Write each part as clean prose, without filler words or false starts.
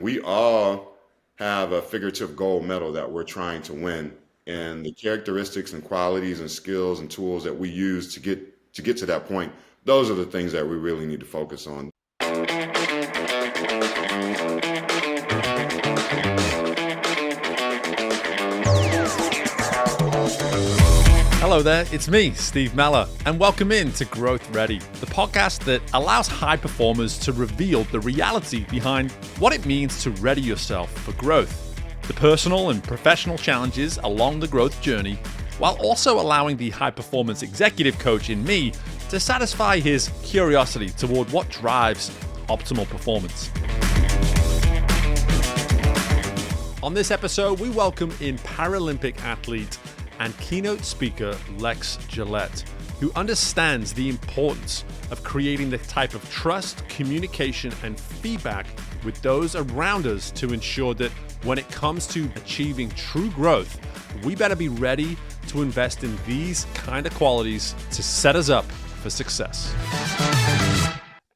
We all have a figurative gold medal that we're trying to win, and the characteristics and qualities and skills and tools that we use to get to that point, those are the things that we really need to focus on. Hello there, it's me, Steve Mellor, and welcome in to Growth Ready, the podcast that allows high performers to reveal the reality behind what it means to ready yourself for growth, the personal and professional challenges along the growth journey, while also allowing the high performance executive coach in me to satisfy his curiosity toward what drives optimal performance. On this episode, we welcome in Paralympic athlete and keynote speaker Lex Gillette, who understands the importance of creating the type of trust, communication, and feedback with those around us to ensure that when it comes to achieving true growth, we better be ready to invest in these kind of qualities to set us up for success.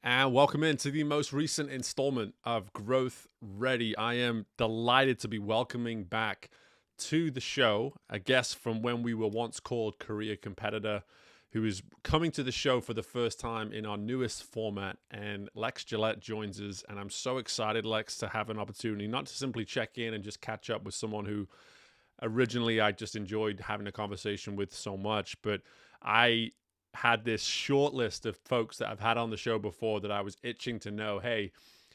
And welcome into the most recent installment of Growth Ready. I am delighted to be welcoming back to the show a guest from when we were once called Career Competitor, who is coming to the show for the first time in our newest format. And Lex Gillette joins us, and I'm so excited, Lex, to have an opportunity not to simply check in and just catch up with someone who originally I just enjoyed having a conversation with so much, but I had this short list of folks that I've had on the show before that I was itching to know, hey,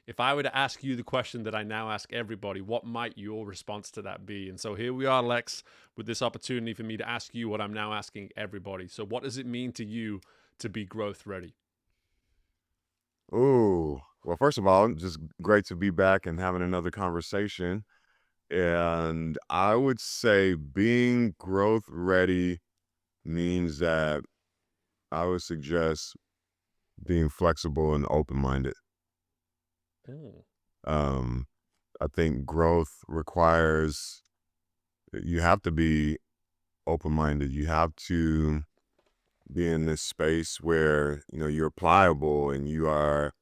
if I were to ask you the question that I now ask everybody, what might your response to that be? And so here we are, Lex, with this opportunity for me to ask you what I'm now asking everybody. So what does it mean to you to be growth ready? Ooh, well, first of all, just great to be back and having another conversation. And I would say being growth ready means that I would suggest being flexible and open-minded. Mm. I think growth requires you have to be open-minded. You have to be in this space where, you're pliable and you are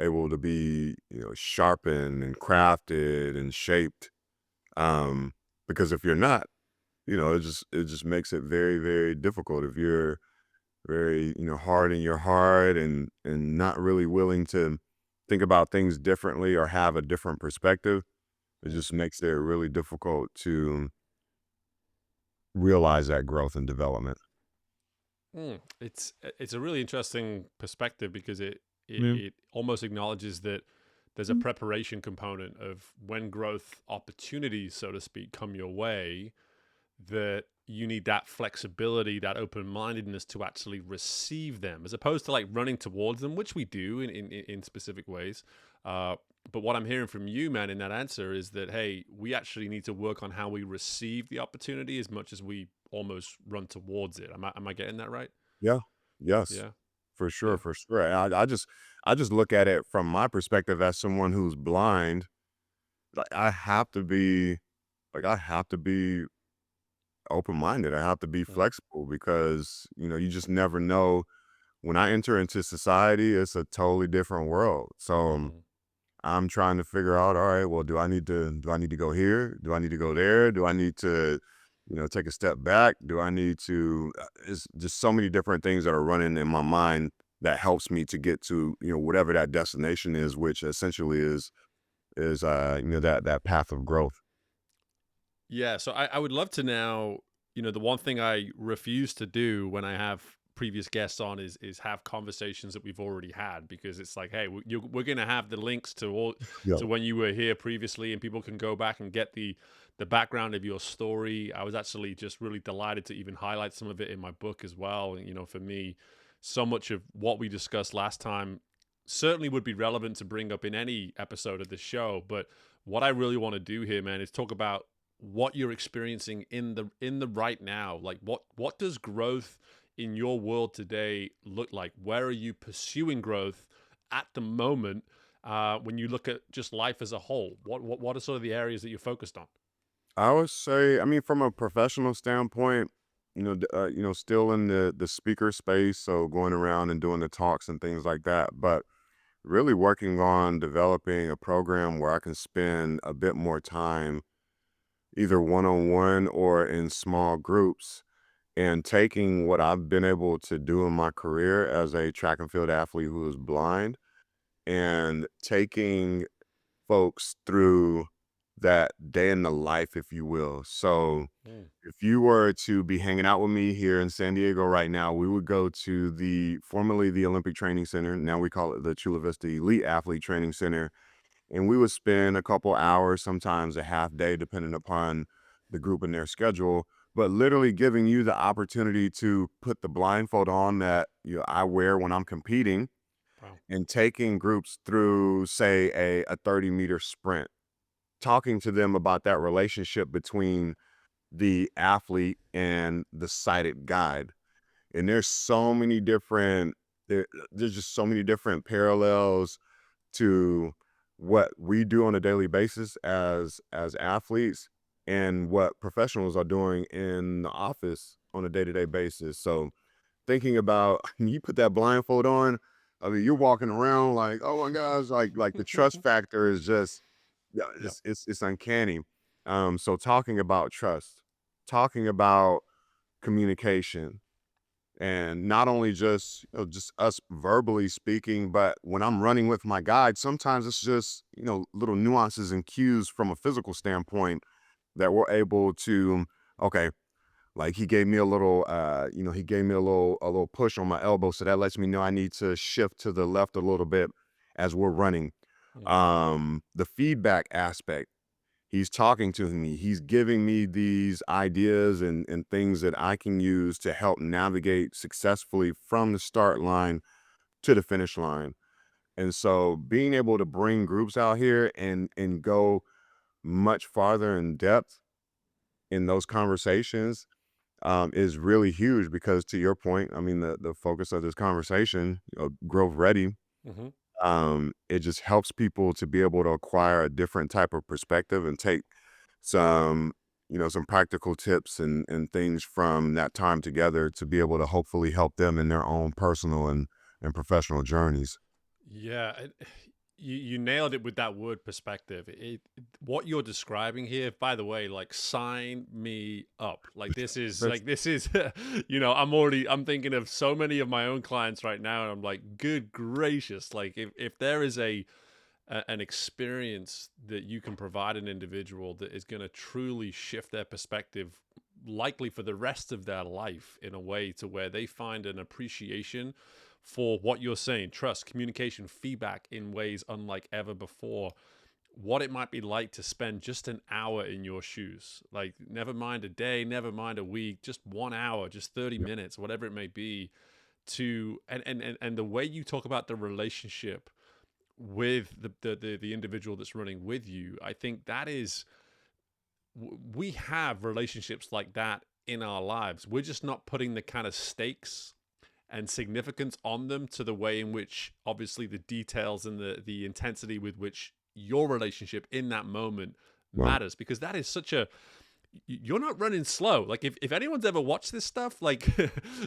able to be, sharpened and crafted and shaped. Because if you're not, it just makes it very, very difficult. If you're very, hard in your heart and not really willing to think about things differently or have a different perspective, it just makes it really difficult to realize that growth and development. It's a really interesting perspective because Yeah. it almost acknowledges that there's a preparation component of when growth opportunities, so to speak, come your way, that you need that flexibility, that open-mindedness to actually receive them, as opposed to like running towards them, which we do in specific ways. But what I'm hearing from you, man, in that answer is that, hey, we actually need to work on how we receive the opportunity as much as we almost run towards it. Am I getting that right? Yeah. Yes. Yeah. For sure. Yeah. For sure. And I just look at it from my perspective as someone who's blind. Like I have to be open-minded. I have to be Mm. flexible because, you just never know. When I enter into society, it's a totally different world. So Mm. I'm trying to figure out, all right, well, do I need to go here? Do I need to go there? Do I need to, take a step back? Do I need to, it's just so many different things that are running in my mind that helps me to get to, whatever that destination is, which essentially is that path of growth. Yeah, so I would love to now, the one thing I refuse to do when I have previous guests on is have conversations that we've already had, because it's like, hey, we're going to have the links to all Yeah. to when you were here previously, and people can go back and get the background of your story. I was actually just really delighted to even highlight some of it in my book as well. And for me, so much of what we discussed last time certainly would be relevant to bring up in any episode of the show, but what I really want to do here, man, is talk about what you're experiencing in the right now. Like what does growth in your world today look like? Where are you pursuing growth at the moment? When you look at just life as a whole, what are sort of the areas that you're focused on? I would say, I mean, from a professional standpoint, still in the speaker space, so going around and doing the talks and things like that. But really working on developing a program where I can spend a bit more time either one-on-one or in small groups and taking what I've been able to do in my career as a track and field athlete who is blind and taking folks through that day in the life, if you will. So Mm. if you were to be hanging out with me here in San Diego right now, we would go to the formerly the Olympic Training Center. Now we call it the Chula Vista Elite Athlete Training Center. And we would spend a couple hours, sometimes a half day, depending upon the group and their schedule, but literally giving you the opportunity to put the blindfold on that I wear when I'm competing Wow. and taking groups through, say, a 30-meter sprint, talking to them about that relationship between the athlete and the sighted guide. And there's just so many different parallels to what we do on a daily basis as athletes and what professionals are doing in the office on a day-to-day basis. So thinking about you put that blindfold on, I mean, you're walking around like, oh my gosh, like the trust factor is just, yeah, Yep. it's uncanny. So talking about trust, talking about communication, and not only just just us verbally speaking, but when I'm running with my guide, sometimes it's just little nuances and cues from a physical standpoint that we're able to, okay, like he gave me a little, he gave me a little push on my elbow, so that lets me know I need to shift to the left a little bit as we're running. Mm. The feedback aspect, he's talking to me, he's giving me these ideas and things that I can use to help navigate successfully from the start line to the finish line. And so being able to bring groups out here and go much farther in depth in those conversations is really huge because to your point, I mean, the focus of this conversation, growth ready, Hmm. it just helps people to be able to acquire a different type of perspective and take some, some practical tips and things from that time together to be able to hopefully help them in their own personal and professional journeys. Yeah, you nailed it with that word perspective. What you're describing here, by the way, like sign me up. That's This is, I'm thinking of so many of my own clients right now, and I'm like, good gracious, like if there is an experience that you can provide an individual that is going to truly shift their perspective, likely for the rest of their life, in a way to where they find an appreciation for what you're saying, trust, communication, feedback in ways unlike ever before. What it might be like to spend just an hour in your shoes, like never mind a day, never mind a week, just 1 hour, just 30 Yep. minutes, whatever it may be, to and the way you talk about the relationship with the individual that's running with you, I think that is, we have relationships like that in our lives. We're just not putting the kind of stakes and significance on them to the way in which, obviously, the details and the intensity with which your relationship in that moment Well, matters, because that is such a, you're not running slow. Like if anyone's ever watched this stuff, like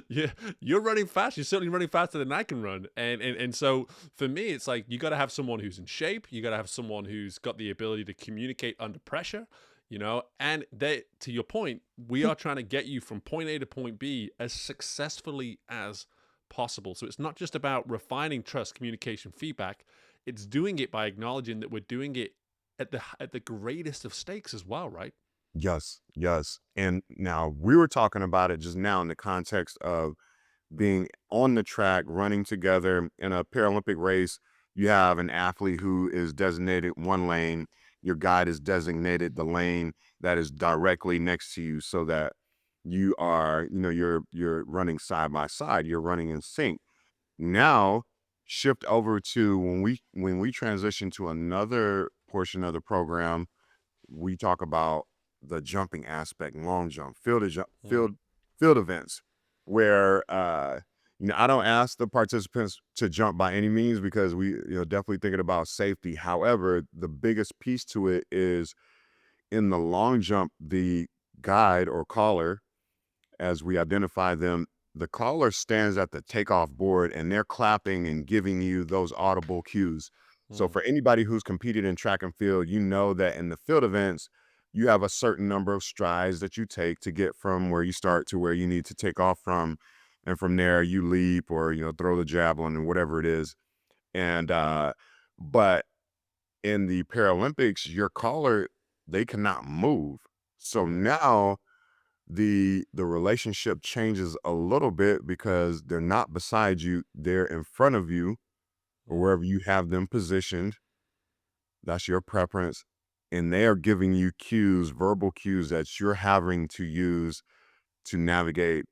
you're running fast. You're certainly running faster than I can run. And so for me, it's like you got to have someone who's in shape. You got to have someone who's got the ability to communicate under pressure. And they, to your point, we are trying to get you from point A to point B as successfully as possible. So it's not just about refining trust, communication, feedback. It's doing it by acknowledging that we're doing it at the greatest of stakes as well, right? yes, yes. And now we were talking about it just now in the context of being on the track, running together in a Paralympic race. You have an athlete who is designated one lane. Your guide is designated the lane that is directly next to you, so that you are, you're running side by side. You're running in sync. Now, shift over to when we transition to another portion of the program, we talk about the jumping aspect, long jump, Mm. field events, where I don't ask the participants to jump by any means because we definitely thinking about safety. However, the biggest piece to it is in the long jump, the guide or caller, as we identify them, the caller stands at the takeoff board and they're clapping and giving you those audible cues. So Mm, for anybody who's competed in track and field, you know that in the field events, you have a certain number of strides that you take to get from where you start to where you need to take off from. And from there you leap or, throw the javelin and whatever it is. And but in the Paralympics, your caller, they cannot move. So mm, now the relationship changes a little bit because they're not beside you, they're in front of you or mm. wherever you have them positioned. That's your preference. And they are giving you cues, verbal cues that you're having to use to navigate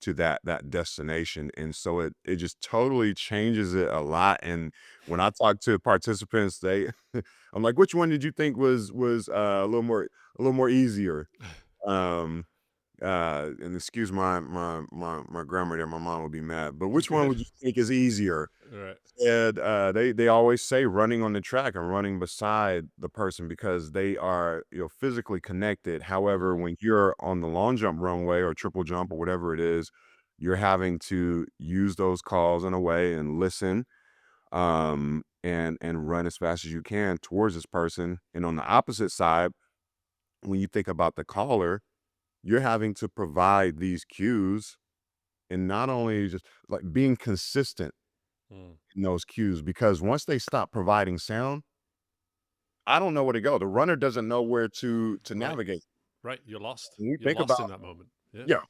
to that destination. And so it just totally changes it a lot. And when I talk to participants, they I'm like, which one did you think was a little more easier? Um and excuse my grammar there, my mom would be mad. But which one Good. would you think is easier? Right. And they always say running on the track and running beside the person because they are physically connected. However, Mm, when you're on the long jump runway or triple jump or whatever it is, you're having to use those calls in a way and listen and run as fast as you can towards this person. And on the opposite side, when you think about the caller, you're having to provide these cues and not only just like being consistent mm. in those cues because once they stop providing sound, I don't know where to go. The runner doesn't know where to Right. navigate. Right. You're lost. When we You're think lost about in that moment. Yeah. yeah,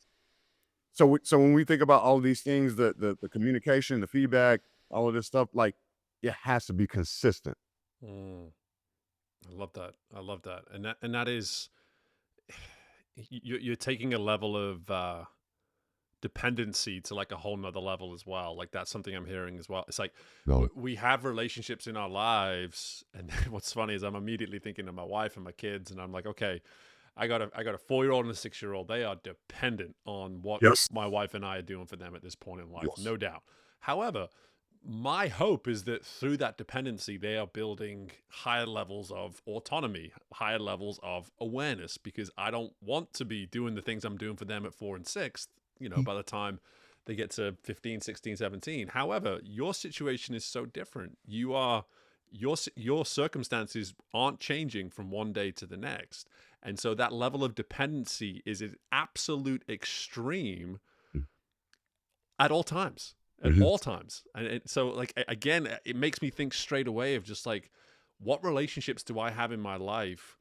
so when we think about all these things, the communication, the feedback, all of this stuff, like it has to be consistent. Mm. I love that. I love that. And that is you're taking a level of dependency to like a whole nother level as well. Like that's something I'm hearing as well. It's like No. we have relationships in our lives, and what's funny is I'm immediately thinking of my wife and my kids, and I'm like, okay, I got a 4-year-old and a 6-year-old. They are dependent on what Yes. my wife and I are doing for them at this point in life, Yes. no doubt. However, my hope is that through that dependency, they are building higher levels of autonomy, higher levels of awareness, because I don't want to be doing the things I'm doing for them at 4 and 6, by the time they get to 15, 16, 17. However, your situation is so different. Your circumstances aren't changing from one day to the next. And so that level of dependency is an absolute extreme at all times, at Mhm. all times. And so like again, it makes me think straight away of just like, what relationships do I have in my life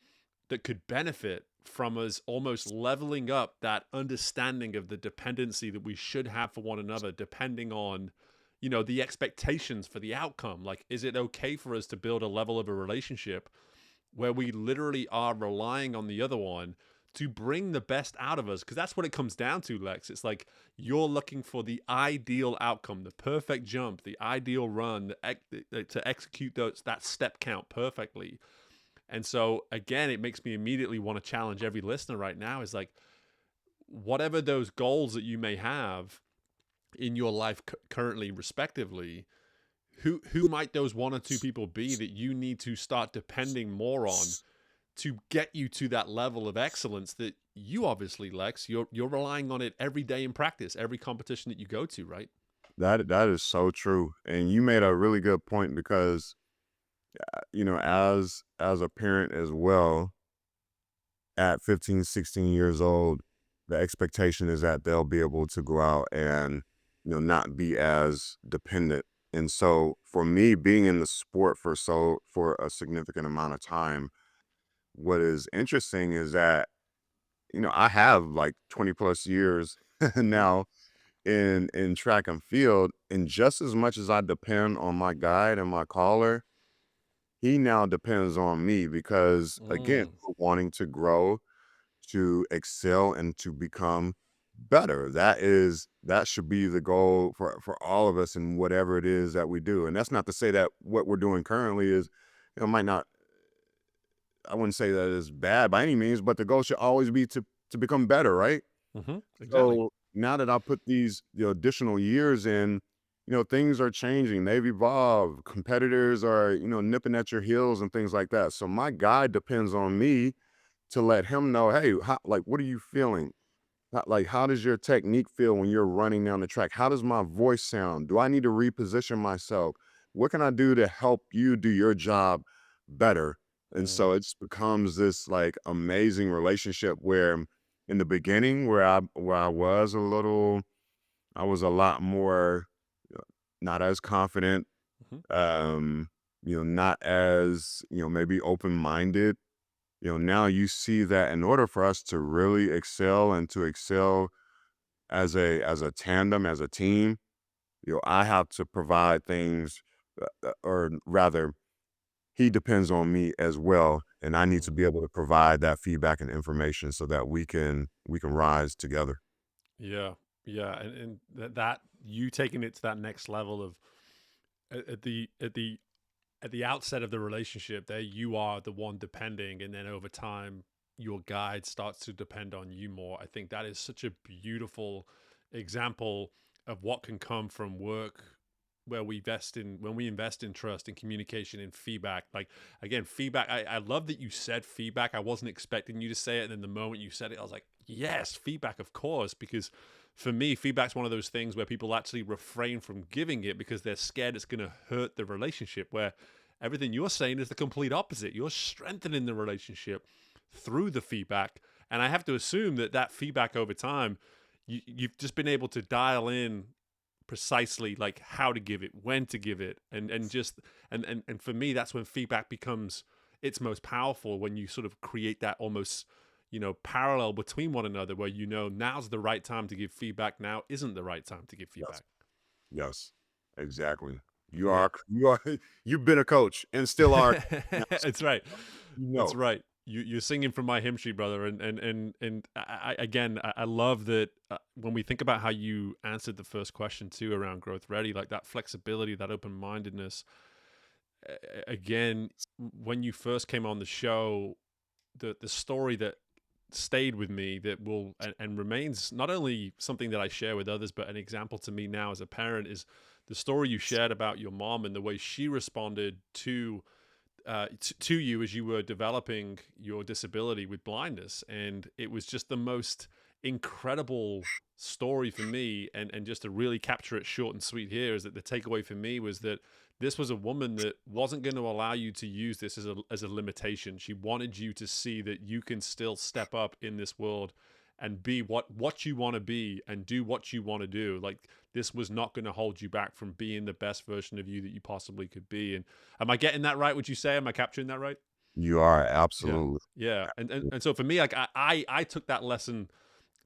that could benefit from us almost leveling up that understanding of the dependency that we should have for one another, depending on the expectations for the outcome. Like, is it okay for us to build a level of a relationship where we literally are relying on the other one to bring the best out of us? Because that's what it comes down to, Lex. It's like you're looking for the ideal outcome, the perfect jump, the ideal run, to execute that step count perfectly. And so, again, it makes me immediately want to challenge every listener right now is like, whatever those goals that you may have in your life currently, respectively, who might those one or two people be that you need to start depending more on to get you to that level of excellence that you obviously, Lex, you're relying on it every day in practice, every competition that you go to, right? That is so true. And you made a really good point because as a parent as well, at 15, 16 years old, the expectation is that they'll be able to go out and, not be as dependent. And so for me, being in the sport for a significant amount of time, what is interesting is that, I have like 20 plus years Mm, now in track and field. And just as much as I depend on my guide and my caller, he now depends on me because again, mm, wanting to grow, to excel and to become better. That should be the goal for all of us in whatever it is that we do. And that's not to say that what we're doing currently is, might not, I wouldn't say that is bad by any means, but the goal should always be to become better, right? exactly. So now that I put these additional years in, things are changing. They've evolved. Competitors are, nipping at your heels and things like that. So my guide depends on me to let him know, hey, like, what are you feeling? Like, how does your technique feel when you're running down the track? How does my voice sound? Do I need to reposition myself? What can I do to help you do your job better? And Mm, so it just becomes this like amazing relationship where in the beginning where I was a little I was a lot more not as confident, mhm. um, not as, maybe open-minded. Now you see that in order for us to really excel and to excel as a tandem, as a team, I have to provide things, or rather, he depends on me as well, and I need to Mm. be able to provide that feedback and information so that we can rise together. Yeah, yeah, and that you taking it to that next level of at the outset of the relationship, there you are the one depending, and then over time, your guide starts to depend on you more. I think that is such a beautiful example of what can come from work where we invest in when we invest in trust and communication and feedback. Like again, feedback. I love that you said feedback. I wasn't expecting you to say it, and then the moment you said it, I was like, yes, feedback, of course, because for me, feedback's one of those things where people actually refrain from giving it because they're scared it's going to hurt the relationship. Where everything you're saying is the complete opposite. You're strengthening the relationship through the feedback. And I have to assume that that feedback over time, you've just been able to dial in precisely like how to give it, when to give it, and just and for me, that's when feedback becomes its most powerful when you sort of create that almost parallel between one another where now's the right time to give feedback, now isn't the right time to give Yes. feedback. Yes. Exactly. You Yeah. are you are you've been a coach and still are now, so That's right. you That's know. right. You're singing from my hymn sheet, brother. And again, I love that when we think about how you answered the first question too around growth ready, like that flexibility, that open mindedness. Again, when you first came on the show, the story that stayed with me that will and remains not only something that I share with others, but an example to me now as a parent is the story you shared about your mom and the way she responded to you as you were developing your disability with blindness. And it was just the most incredible story for me. And just to really capture it short and sweet here is that the takeaway for me was that this was a woman that wasn't going to allow you to use this as a limitation. She wanted you to see that you can still step up in this world and be what you want to be and do what you want to do. Like this was not going to hold you back from being the best version of you that you possibly could be. And am I getting that right? Would you say? Am I capturing that right? You are Yeah. absolutely. Yeah. And so for me, like I took that lesson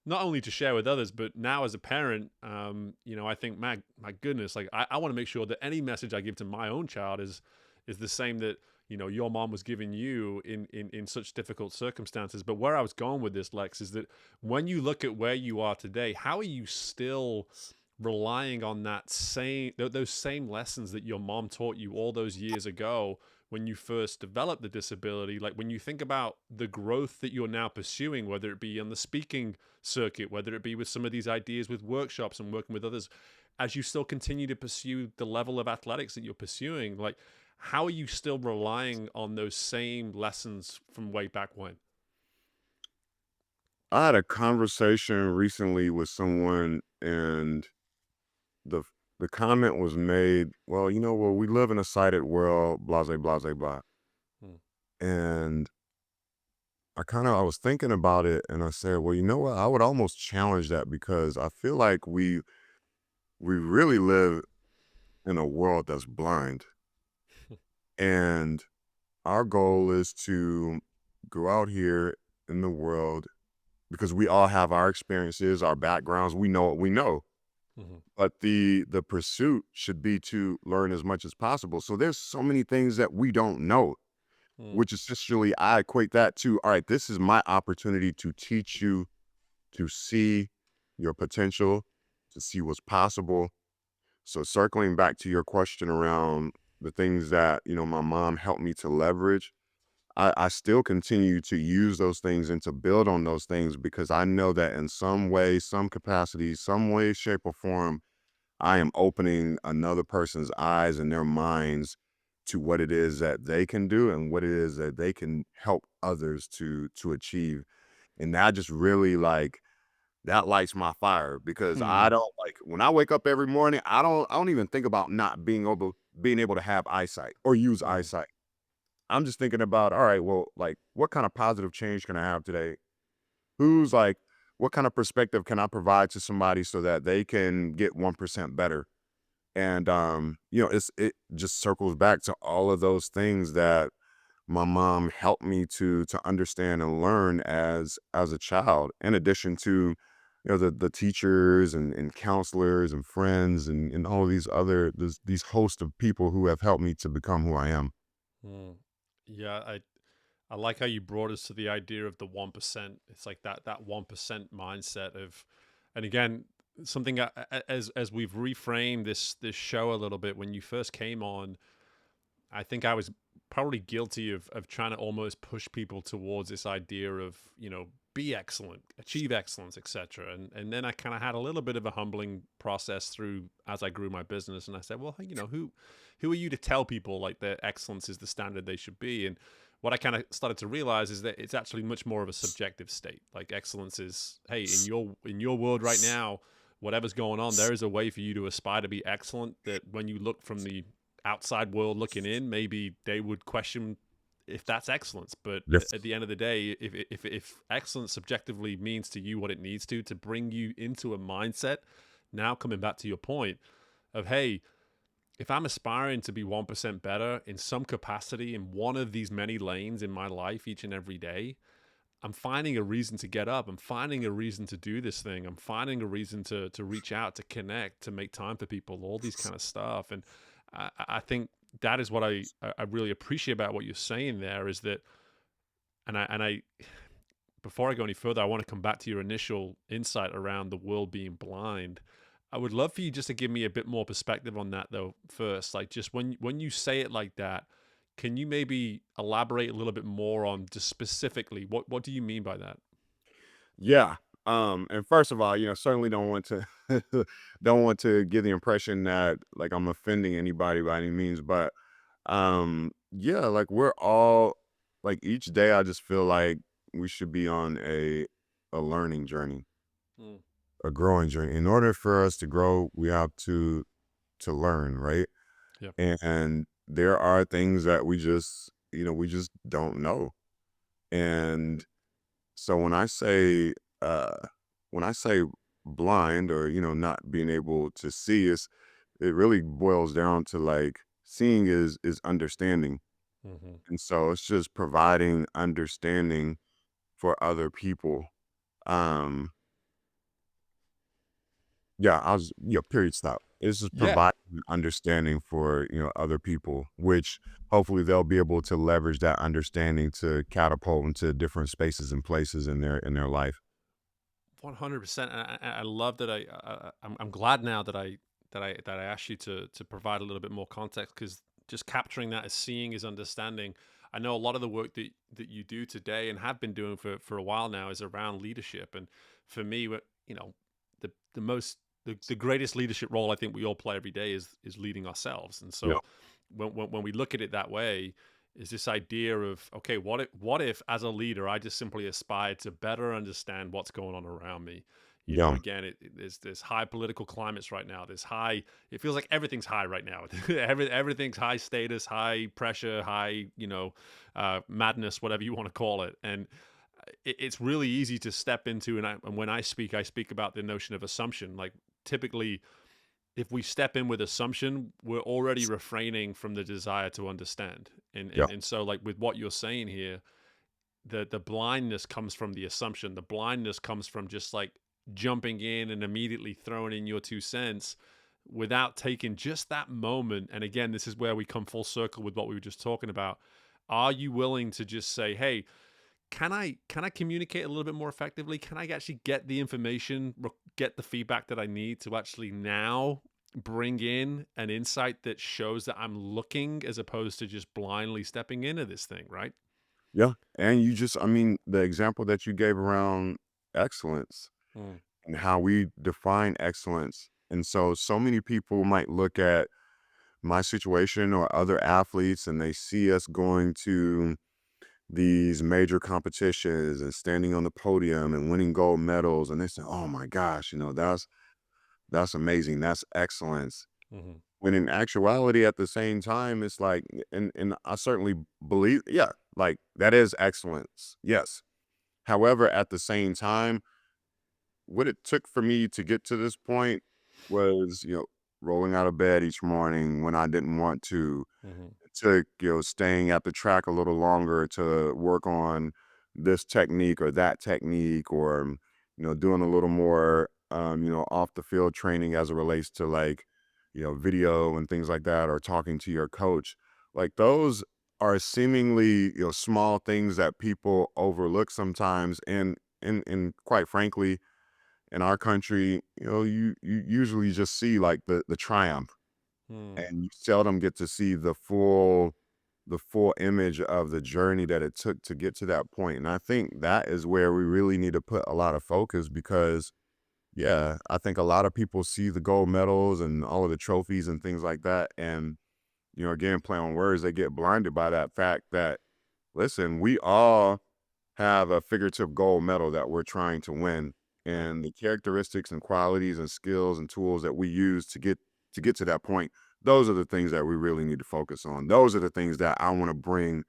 not only to share with others, but now as a parent, I think my goodness, like I want to make sure that any message I give to my own child is the same that your mom was giving you in such difficult circumstances. But where I was going with this, Lex, is that when you look at where you are today, how are you still relying on that same those same lessons that your mom taught you all those years ago when you first developed the disability? Like when you think about the growth that you're now pursuing, whether it be on the speaking circuit, whether it be with some of these ideas with workshops and working with others, as you still continue to pursue the level of athletics that you're pursuing, like how are you still relying on those same lessons from way back when? I had a conversation recently with someone and the the comment was made, well, we live in a sighted world, blase, blase, blah. Hmm. And I was thinking about it and I said, well, you know what? I would almost challenge that because I feel like we really live in a world that's blind. And our goal is to go out here in the world because we all have our experiences, our backgrounds, we know what we know. Hmm. But the pursuit should be to learn as much as possible. So there's so many things that we don't know, Hmm. which essentially I equate that to, all right, this is my opportunity to teach you to see your potential, to see what's possible. So circling back to your question around the things that, my mom helped me to leverage, I still continue to use those things and to build on those things because I know that in some way, some capacity, some way, shape, or form, I am opening another person's eyes and their minds to what it is that they can do and what it is that they can help others to achieve. And that just really like that lights my fire because I Hmm. don't like when I wake up every morning, I don't even think about not being able to have eyesight or use Hmm. eyesight. I'm just thinking about, all right, well, like what kind of positive change can I have today? Who's like what kind of perspective can I provide to somebody so that they can get 1% better? And it just circles back to all of those things that my mom helped me to understand and learn as a child, in addition to the teachers and counselors and friends and all these other these host of people who have helped me to become who I am. Hmm. Yeah, I like how you brought us to the idea of the 1%. It's like that 1% mindset of, and again, something as we've reframed this show a little bit. When you first came on, I think I was probably guilty of trying to almost push people towards this idea of, be excellent, achieve excellence, etc. And then I kind of had a little bit of a humbling process through as I grew my business, and I said, well, who are you to tell people like that excellence is the standard they should be? And what I kind of started to realize is that it's actually much more of a subjective state. Like excellence is, hey, in your world right now, whatever's going on, there is a way for you to aspire to be excellent. That when you look from the outside world looking in, maybe they would question if that's excellence. But Yes. at the end of the day, if excellence subjectively means to you what it needs to bring you into a mindset, now coming back to your point of, hey, if I'm aspiring to be 1% better in some capacity in one of these many lanes in my life each and every day, I'm finding a reason to get up. I'm finding a reason to do this thing. I'm finding a reason to reach out, to connect, to make time for people, all these kind of stuff. And I think that is what I really appreciate about what you're saying there is that, and I before I go any further, I want to come back to your initial insight around the world being blind. I would love for you just to give me a bit more perspective on that though first. Like just when you say it like that, can you maybe elaborate a little bit more on just specifically what do you mean by that? Yeah. And first of all, certainly don't want to don't want to give the impression that like I'm offending anybody by any means, but yeah, like we're all like each day I just feel like we should be on a learning journey, Mm, a growing journey. In order for us to grow, we have to learn, right? yeah. And there are things that we just don't know. And so uh when I say blind or not being able to see is it really boils down to like seeing is understanding. Hmm. And so it's just providing understanding for other people. Um yeah, period stop. It's just Yeah. providing understanding for, other people, which hopefully they'll be able to leverage that understanding to catapult into different spaces and places in their life. 100%. And I love that I'm glad now that I asked you to provide a little bit more context because just capturing that as seeing is understanding. I know a lot of the work that you do today and have been doing for a while now is around leadership. And for me, the most the greatest leadership role I think we all play every day is leading ourselves. And Yeah. so when we look at it that way, is this idea of, okay, what if as a leader I just simply aspire to better understand what's going on around me. Yeah. Again, there's high political climates right now. There's high, it feels like everything's high right now. Everything's high status, high pressure, high, madness, whatever you want to call it. And it's really easy to step into, and when I speak about the notion of assumption. Like typically, if we step in with assumption, we're already refraining from the desire to understand. And Yeah. and, and so like with what you're saying here, the blindness comes from the assumption. The blindness comes from just like jumping in and immediately throwing in your 2 cents without taking just that moment. And again, this is where we come full circle with what we were just talking about. Are you willing to just say, hey, can I communicate a little bit more effectively? Can I actually get the information, get the feedback that I need to actually now bring in an insight that shows that I'm looking as opposed to just blindly stepping into this thing, right? Yeah. And I mean, the example that you gave around excellence Mm, and how we define excellence. And so many people might look at my situation or other athletes and they see us going to these major competitions and standing on the podium and winning gold medals, and they say, "Oh my gosh, that's amazing. That's excellence." Hmm. When in actuality, at the same time, it's like, and I certainly believe, yeah, like that is excellence. Yes. However, at the same time, what it took for me to get to this point was, rolling out of bed each morning when I didn't want to. Hmm. It took, staying at the track a little longer to work on this technique or that technique, or, doing a little more, off the field training as it relates to like, video and things like that, or talking to your coach. Like those are seemingly, small things that people overlook sometimes. And quite frankly, in our country, you usually just see like the triumph, Hmm. and you seldom get to see the full image of the journey that it took to get to that point. And I think that is where we really need to put a lot of focus, because yeah, I think a lot of people see the gold medals and all of the trophies and things like that, and again, play on words, they get blinded by that fact that, listen, we all have a figurative gold medal that we're trying to win. Right. And the characteristics and qualities and skills and tools that we use to get to that point, those are the things that we really need to focus on. Those are the things that I want to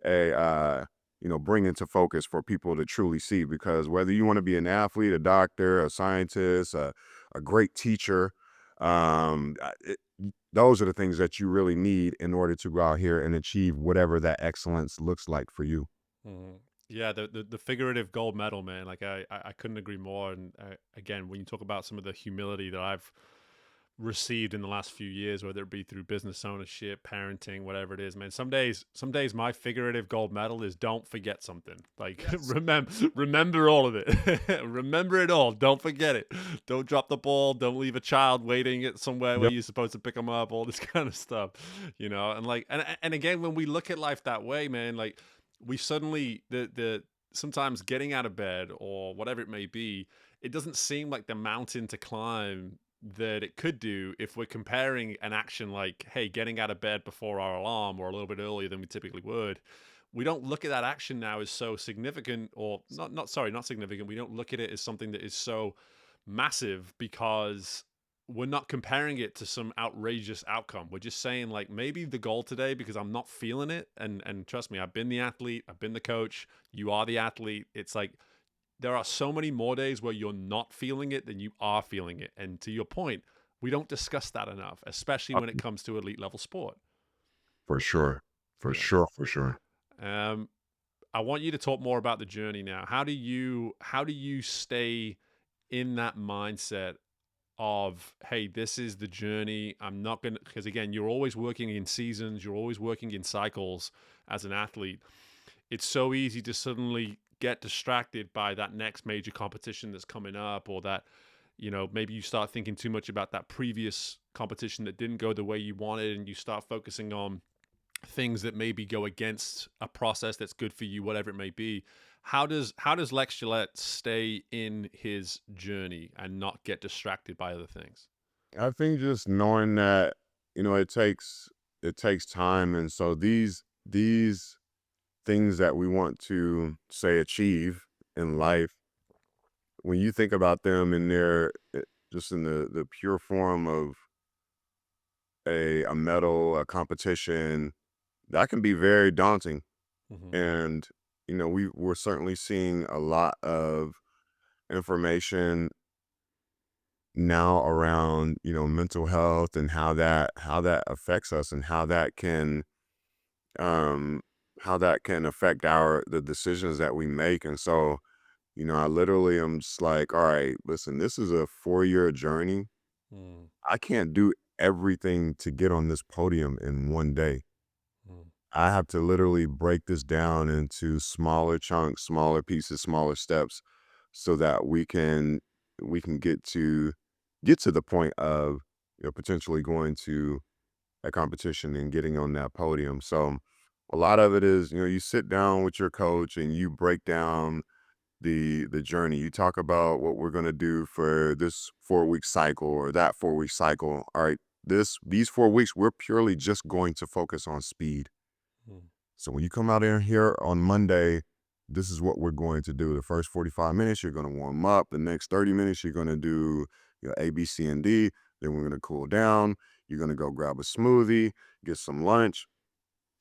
a bring into focus for people to truly see. Because whether you want to be an athlete, a doctor, a scientist, a great teacher, those are the things that you really need in order to go out here and achieve whatever that excellence looks like for you. Mhm. Yeah, the figurative gold medal, man. Like I couldn't agree more. And again, when you talk about some of the humility that I've received in the last few years, whether it be through business ownership, parenting, whatever it is, man. Some days my figurative gold medal is don't forget something. Like Yes. remember all of it. Remember it all. Don't forget it. Don't drop the ball. Don't leave a child waiting at somewhere where Yep. you're supposed to pick them up. All this kind of stuff, And like, and again, when we look at life that way, man, like we suddenly the sometimes getting out of bed or whatever it may be, it doesn't seem like the mountain to climb that it could do if we're comparing an action like, hey, getting out of bed before our alarm or a little bit earlier than we typically would. We don't look at that action now as so significant, or not significant. We don't look at it as something that is so massive because we're not comparing it to some outrageous outcome. We're just saying like maybe the goal today, because I'm not feeling it. And trust me, I've been the athlete, I've been the coach, you are the athlete. It's like there are so many more days where you're not feeling it than you are feeling it. And to your point, we don't discuss that enough, especially Uh, when it comes to elite level sport. For sure. For Yeah. sure. For sure. Um, I want you to talk more about the journey now. How do you stay in that mindset of, hey, this is the journey. I'm not gonna, because again, you're always working in seasons, you're always working in cycles as an athlete. It's so easy to suddenly get distracted by that next major competition that's coming up, or that, maybe you start thinking too much about that previous competition that didn't go the way you wanted, and you start focusing on things that maybe go against a process that's good for you, whatever it may be. How does Lex Gillette stay in his journey and not get distracted by other things? I think just knowing that, it takes time. And so these things that we want to say achieve in life, when you think about them in their just in the pure form of a medal, a competition, that can be very daunting. Hmm. And we're certainly seeing a lot of information now around, mental health and how that affects us, and um how that can affect the decisions that we make. And so, I literally am just like, all right, listen, this is a 4-year journey. Mm, I can't do everything to get on this podium in one day. mm, I have to literally break this down into smaller chunks, smaller pieces, smaller steps, so that we can get to the point of, potentially going to a competition and getting on that podium. So a lot of it is, you sit down with your coach and you break down the journey. You talk about what we're going to do for this 4-week cycle or that 4-week cycle. All right, these 4 weeks we're purely just going to focus on speed. mm. So when you come out in here on Monday, this is what we're going to do. The first 45 minutes, you're going to warm up. The next 30 minutes, you're going to do your A, B, C, and D. Then we're going to cool down. You're going to go grab a smoothie, get some lunch,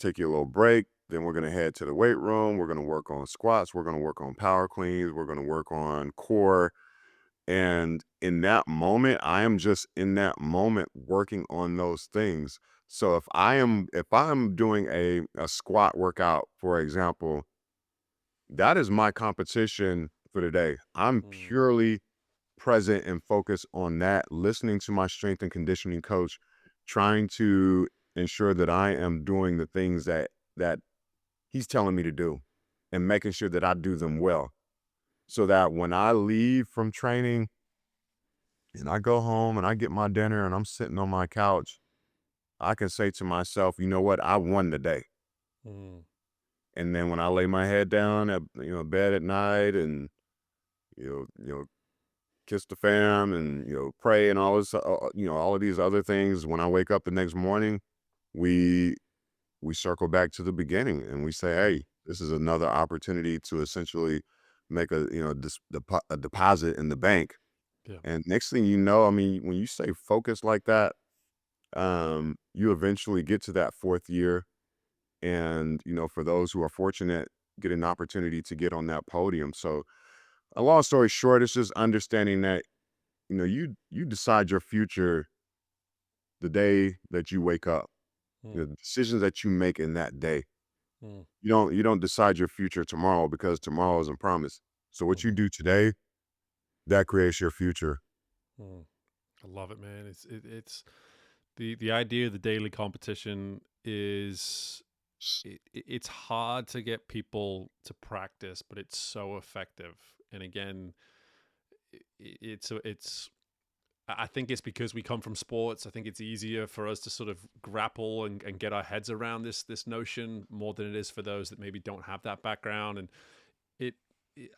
take your little break. Then we're going to head to the weight room. We're going to work on squats. We're going to work on power cleans. We're going to work on core. And in that moment, I am just in that moment working on those things. So if I'm doing a squat workout, for example, that is my competition for the day. I'm Mm, purely present and focused on that, listening to my strength and conditioning coach, trying to ensure that I am doing the things that he's telling me to do and making sure that I do them well. So that when I leave from training and I go home and I get my dinner and I'm sitting on my couch, I can say to myself, you know what, I won the day. mm, And then when I lay my head down at bed at night and kiss the fam and pray and all this all of these other things, when I wake up the next morning, we we circle back to the beginning and we say, mm, hey, this is another opportunity to essentially make a deposit in the bank. yeah. And next thing you know, I mean, when you stay focused like that, you eventually get to that fourth year. And, for those who are fortunate, get an opportunity to get on that podium. So a long story short, it's just understanding that, you decide your future the day that you wake up, Mm, the decisions that you make in that day. mm, You don't decide your future tomorrow because tomorrow isn't promised. So what you mhm, do today, that creates your future. mm. I love it, man. It's the idea of the daily competition is it's hard to get people to practice, but it's so effective. And again, it's I think it's because we come from sports. I think it's easier for us to sort of grapple and get our heads around this notion more than it is for those that maybe don't have that background. And it,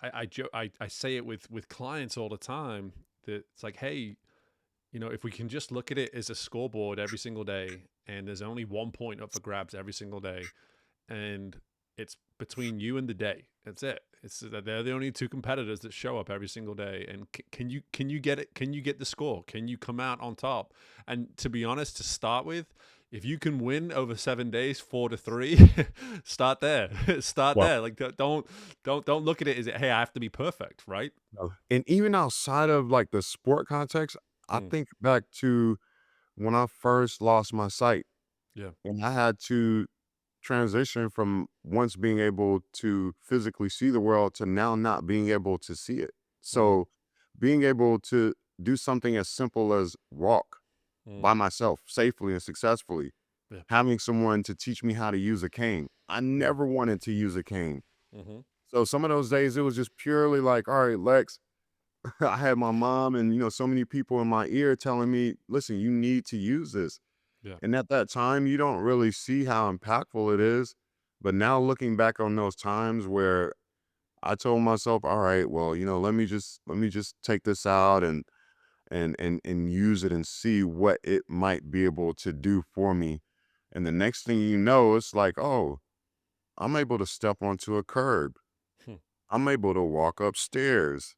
I say it with clients all the time that it's like, hey, if we can just look at it as a scoreboard every single day, and there's only 1 point up for grabs every single day, and it's between you and the day. That's it. It's that they're the only two competitors that show up every single day. And can you get it? Can you get the score? Can you come out on top? And to be honest, to start with, if you can win over 7 days, 4-3, start there. Start Well, there. Like don't look at it as hey, I have to be perfect, right? and even outside of like the sport context, I Mm, think back to when I first lost my sight yeah. and I had to transition from once being able to physically see the world to now not being able to see it. Mm, So being able to do something as simple as walk mm, by myself safely and successfully, yeah. having someone to teach me how to use a cane. I Mm, never wanted to use a cane. mm-hmm, So some of those days it was just purely like, all right, Lex, I had my mom and so many people in my ear telling me, listen, you need to use this. yeah. And at that time, you don't really see how impactful it is. But now looking back on those times where I told myself, all right, well, let me just take this out and use it and see what it might be able to do for me. And the next thing you know, it's like, oh, I'm able to step onto a curb. Hmm, I'm able to walk upstairs.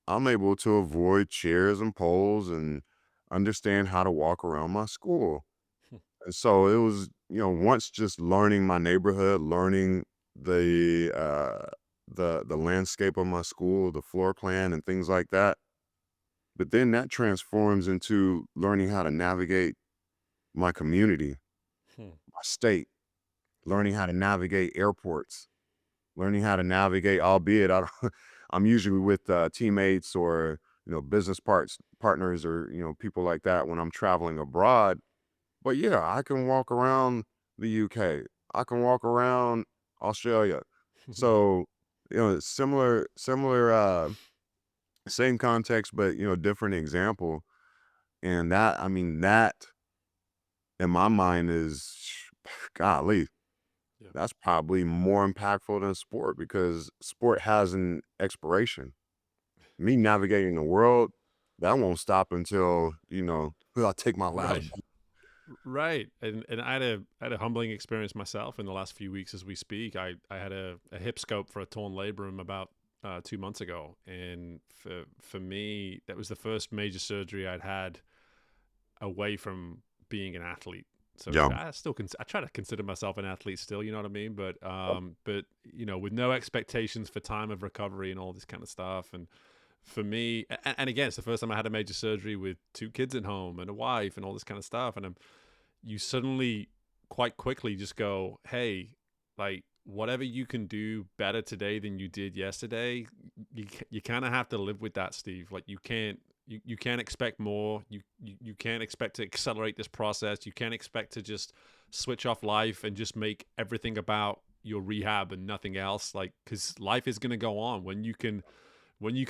I'm able to avoid chairs and poles and understand how to walk around my school. hmm, And so it was, once just learning my neighborhood, learning the landscape of my school, the floor plan and things like that. But then that transforms into learning how to navigate my community, hmm, my state, hmm, learning how to navigate airports, learning how to navigate, albeit I'm usually with teammates or business partners or people like that when I'm traveling abroad. But yeah, I can walk around the UK. I can walk around Australia. hmm. So, similar, same context, but different example. And that, I mean, that in my mind is, golly, Yeah. that's probably more impactful than sport because sport has an expiration. Me navigating the world, that won't stop until, I take my last Right. breath. Right. And I had a humbling experience myself in the last few weeks as we speak. I had a hip scope for a torn labrum about 2 months ago, and for me that was the first major surgery I'd had away from being an athlete. So to Yeah. speak. I try to consider myself an athlete still, you know what I mean? But with no expectations for time of recovery and all this kind of stuff. And for me, and again, it's the first time I had a major surgery with two kids at home and a wife and all this kind of stuff. And you suddenly quite quickly just go, hey, like whatever you can do better today than you did yesterday, you kind of have to live with that, Steve. Like you can't expect more. You can't expect to accelerate this process. You can't expect to just switch off life and just make everything about your rehab and nothing else. Like, because life is going to go on. When you can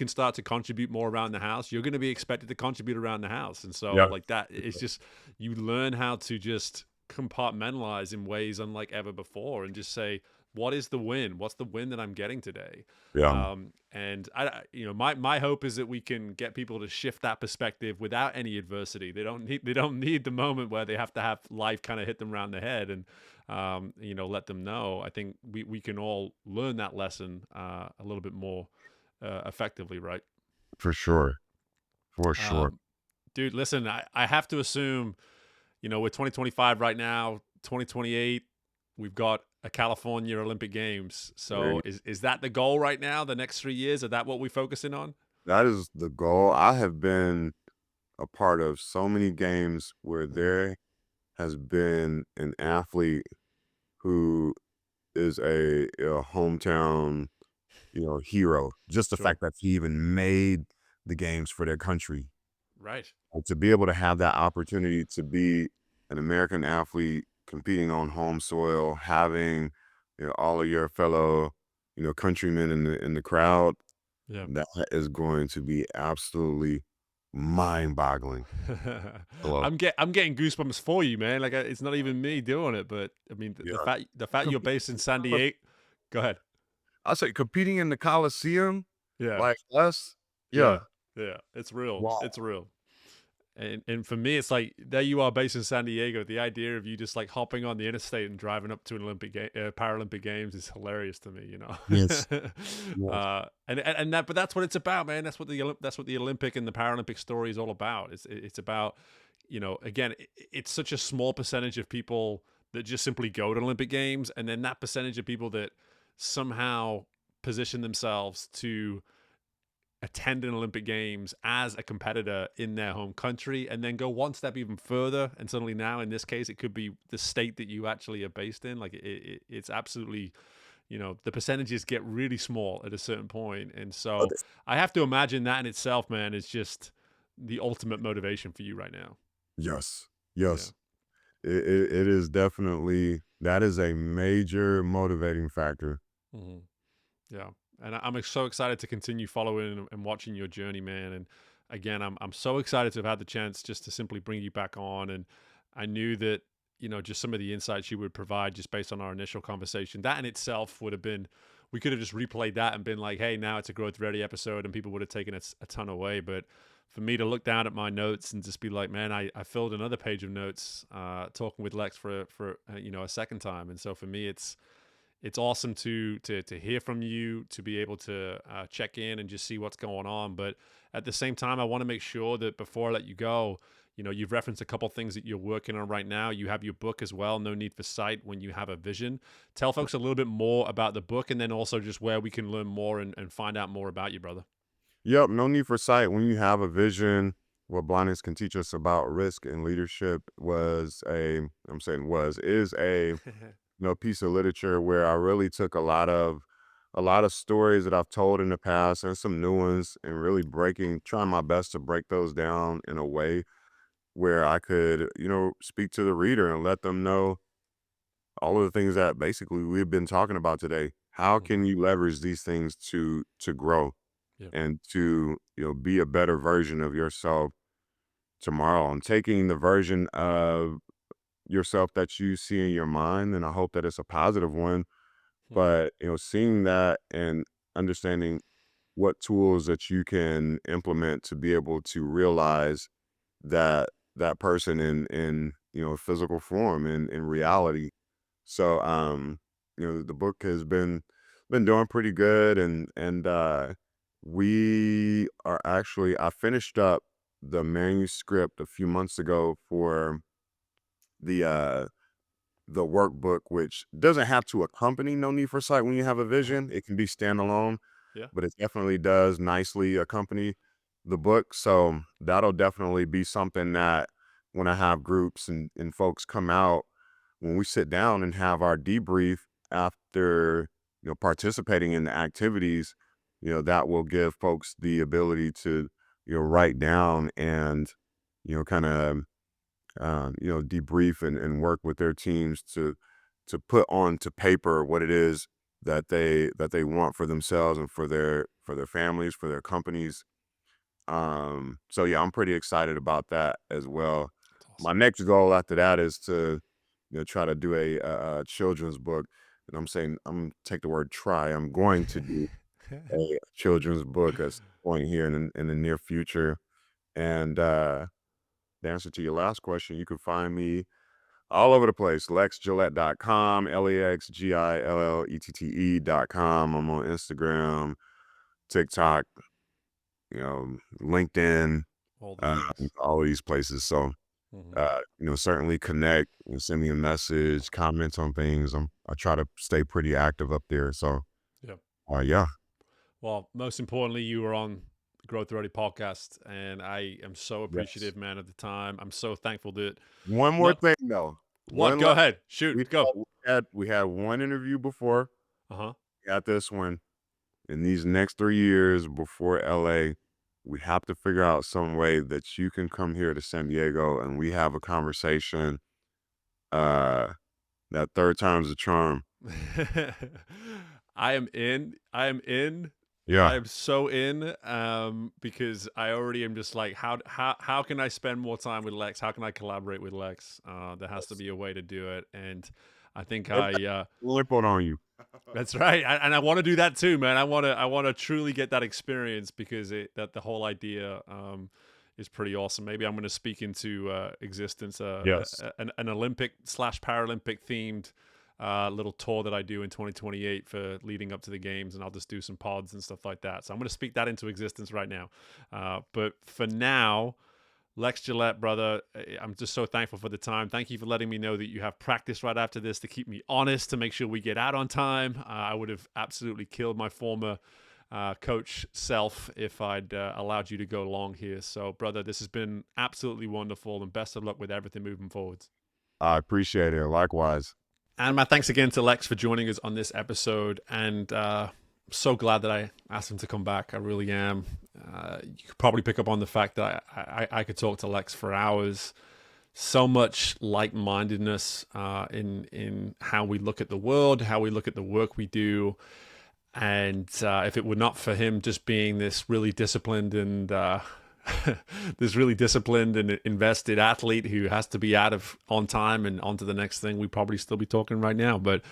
start to contribute more around the house, you're going to be expected to contribute around the house. And so Yeah. like that, it's just, you learn how to just compartmentalize in ways unlike ever before and just say, what is the win? What's the win that I'm getting today? Yeah. And my hope is that we can get people to shift that perspective without any adversity. They don't need the moment where they have to have life kind of hit them around the head and, let them know. I think we can all learn that lesson a little bit more effectively, right? For sure. For sure. Um, Dude, listen, I have to assume, we're 2025 right now, 2028, we've got a California Olympic Games. So There is that the goal right now, the next 3 years? Is that what we're focusing on? That is the goal. I have been a part of so many games where Mhm. there has been an athlete who is a hometown, hero. Just the Sure. fact that he even made the games for their country. Right. And to be able to have that opportunity to be an American athlete competing on home soil, having all of your fellow countrymen in the crowd, Yeah. that is going to be absolutely mind-boggling. Hello. I'm getting goosebumps for you, man. Like it's not even me doing it, but I mean the Yeah. fact you're based in San Diego. Go ahead. I say competing in the Coliseum Yeah. like us, yeah. Yeah. Yeah. It's real. Wow. It's real. And for me, it's like there you are based in San Diego. The idea of you just like hopping on the interstate and driving up to an Paralympic Games is hilarious to me. Yes. Yes. But that's what it's about, man. That's what the Olympic and the Paralympic story is all about. It's about, again, it's such a small percentage of people that just simply go to Olympic Games, and then that percentage of people that somehow position themselves to attend an Olympic Games as a competitor in their home country and then go one step even further. And suddenly now, in this case, it could be the state that you actually are based in. Like it's absolutely, the percentages get really small at a certain point. And so I have to imagine that in itself, man, is just the ultimate motivation for you right now. Yes. Yeah. Yes. It is definitely that is a major motivating factor. Hmm. Yeah, and I'm so excited to continue following and watching your journey, man. And again, I'm so excited to have had the chance just to simply bring you back on. And I knew that just some of the insights you would provide just based on our initial conversation, that in itself would have been, we could have just replayed that and been like, hey, now it's a growth ready episode, and people would have taken a ton away. But for me to look down at my notes and just be like, man, I filled another page of notes talking with Lex for a second time. And so for me, it's awesome to hear from you, to be able to check in and just see what's going on. But at the same time, I want to make sure that before I let you go, you've referenced a couple things that you're working on right now. You have your book as well, No Need for Sight When You Have a Vision. Tell folks a little bit more about the book, and then also just where we can learn more and find out more about you, brother. Yep, no need for sight. When you have a vision, what blindness can teach us about risk and leadership is a piece of literature where I really took a lot of stories that I've told in the past and some new ones and really trying my best to break those down in a way where I could, speak to the reader and let them know all of the things that basically we've been talking about today. How Mhm. can you leverage these things to grow Yeah. and to, be a better version of yourself tomorrow and taking the version of yourself that you see in your mind, and I hope that it's a positive one. Mhm. But, seeing that and understanding what tools that you can implement to be able to realize that that person in physical form in reality. So, the book has been doing pretty good, and we are actually I finished up the manuscript a few months ago for the the workbook, which doesn't have to accompany No Need for Sight when you have a vision. It can be standalone, Yeah. but it definitely does nicely accompany the book. So that'll definitely be something that when I have groups and folks come out, when we sit down and have our debrief after, participating in the activities, that will give folks the ability to, write down and, kind of debrief and work with their teams to put onto paper what it is that they want for themselves and for their families, for their companies. So yeah, I'm pretty excited about that as well. That's My awesome. next goal after that is to try to do a children's book, and I'm saying I'm take the word try. I'm going to do a children's book at some point here in the near future. And the answer to your last question, you can find me all over the place. LexGillette.com, LexGillette.com. I'm on Instagram, TikTok, LinkedIn, All the things. all of these places. So, Hmm. certainly connect and send me a message, comment on things. I try to stay pretty active up there. So, Yeah. yeah. Well, most importantly, you were on the Growth Ready podcast, and I am so Yes. appreciative, man, of the time. I'm so thankful that One more not thing though. what. One Go last ahead, we shoot, go. we had one interview before. Uh huh. Got this one. In these next 3 years before LA, we have to figure out some way that you can come here to San Diego and we have a conversation. Uh, that third time's a charm. I am in. I am in. I Yeah. am so in. Because I already am just like, how can I spend more time with Lex? How can I collaborate with Lex? There has to Yes. be a way to do it, and I think Everybody limp on you. that's right. And I want to do that too, man. I want to truly get that experience because that the whole idea is pretty awesome. Maybe I'm going to speak into existence Yes. an Olympic slash Paralympic themed little tour that I do in 2028 for leading up to the games, and I'll just do some pods and stuff like that. So I'm going to speak that into existence right now. But for now, Lex Gillette, brother, I'm just so thankful for the time. Thank you for letting me know that you have practice right after this to keep me honest, to make sure we get out on time. I would have absolutely killed my former coach self if I'd allowed you to go long here. So, brother, this has been absolutely wonderful, and best of luck with everything moving forwards. I appreciate it. Likewise. And my thanks again to Lex for joining us on this episode. And so glad that I asked him to come back. I really am. You could probably pick up on the fact that I could talk to Lex for hours. So much like-mindedness in how we look at the world, how we look at the work we do. And if it were not for him just being this really disciplined and this really disciplined and invested athlete who has to be out of on time and on to the next thing, we'd probably still be talking right now. But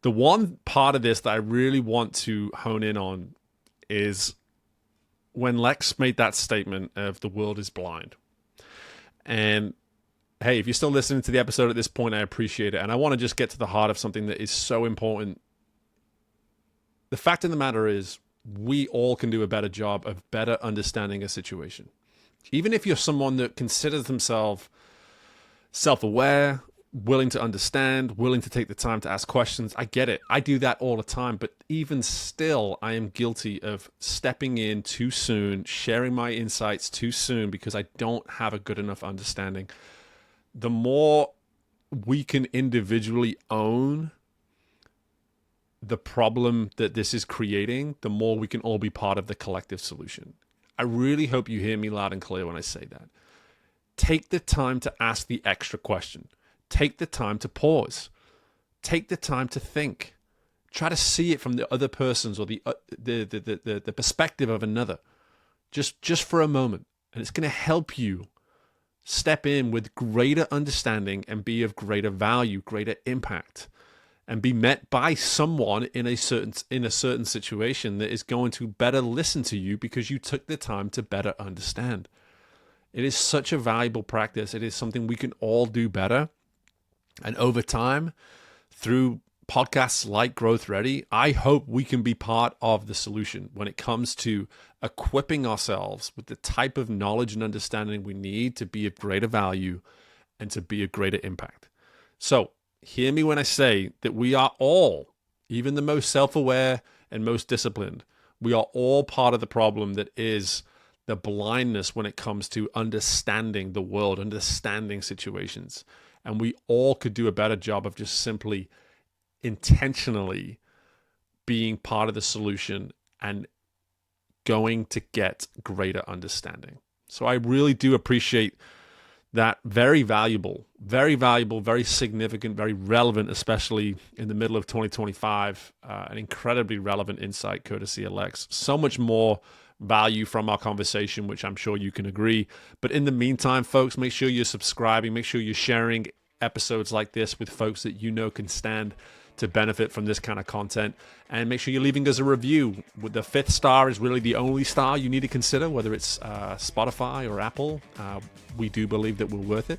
the one part of this that I really want to hone in on is when Lex made that statement of the world is blind. And hey, if you're still listening to the episode at this point, I appreciate it. And I want to just get to the heart of something that is so important. The fact of the matter is, we all can do a better job of better understanding a situation. Even if you're someone that considers themselves self-aware, willing to understand, willing to take the time to ask questions, I get it. I do that all the time. But even still, I am guilty of stepping in too soon, sharing my insights too soon because I don't have a good enough understanding. The more we can individually own the problem that this is creating, the more we can all be part of the collective solution. I really hope you hear me loud and clear when I say that. Take the time to ask the extra question. Take the time to pause. Take the time to think. Try to see it from the other person's or the perspective of another, just for a moment, and it's going to help you step in with greater understanding and be of greater value, greater impact, and be met by someone in a certain situation that is going to better listen to you because you took the time to better understand. It is such a valuable practice. It is something we can all do better. And over time, through podcasts like Growth Ready, I hope we can be part of the solution when it comes to equipping ourselves with the type of knowledge and understanding we need to be of greater value and to be of greater impact. So hear me when I say that we are all, even the most self-aware and most disciplined, we are all part of the problem that is the blindness when it comes to understanding the world, understanding situations. And we all could do a better job of just simply intentionally being part of the solution and going to get greater understanding. So I really do appreciate that very valuable, very significant, very relevant, especially in the middle of 2025, an incredibly relevant insight courtesy of Lex. So much more value from our conversation, which I'm sure you can agree. But in the meantime, folks, make sure you're subscribing, make sure you're sharing episodes like this with folks that you know can stand to benefit from this kind of content, and make sure you're leaving us a review. With the 5th star is really the only star you need to consider, whether it's Spotify or Apple. We do believe that we're worth it.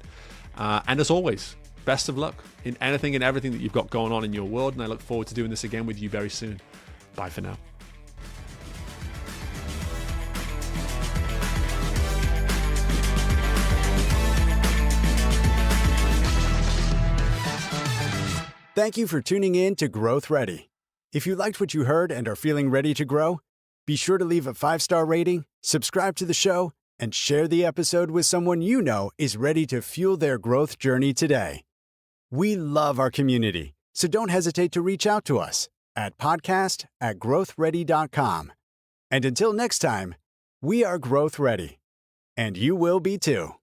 And as always, best of luck in anything and everything that you've got going on in your world, and I look forward to doing this again with you very soon. Bye for now. Thank you for tuning in to Growth Ready. If you liked what you heard and are feeling ready to grow, be sure to leave a 5-star rating, subscribe to the show, and share the episode with someone you know is ready to fuel their growth journey today. We love our community, so don't hesitate to reach out to us at podcast@growthready.com. And until next time, we are Growth Ready, and you will be too.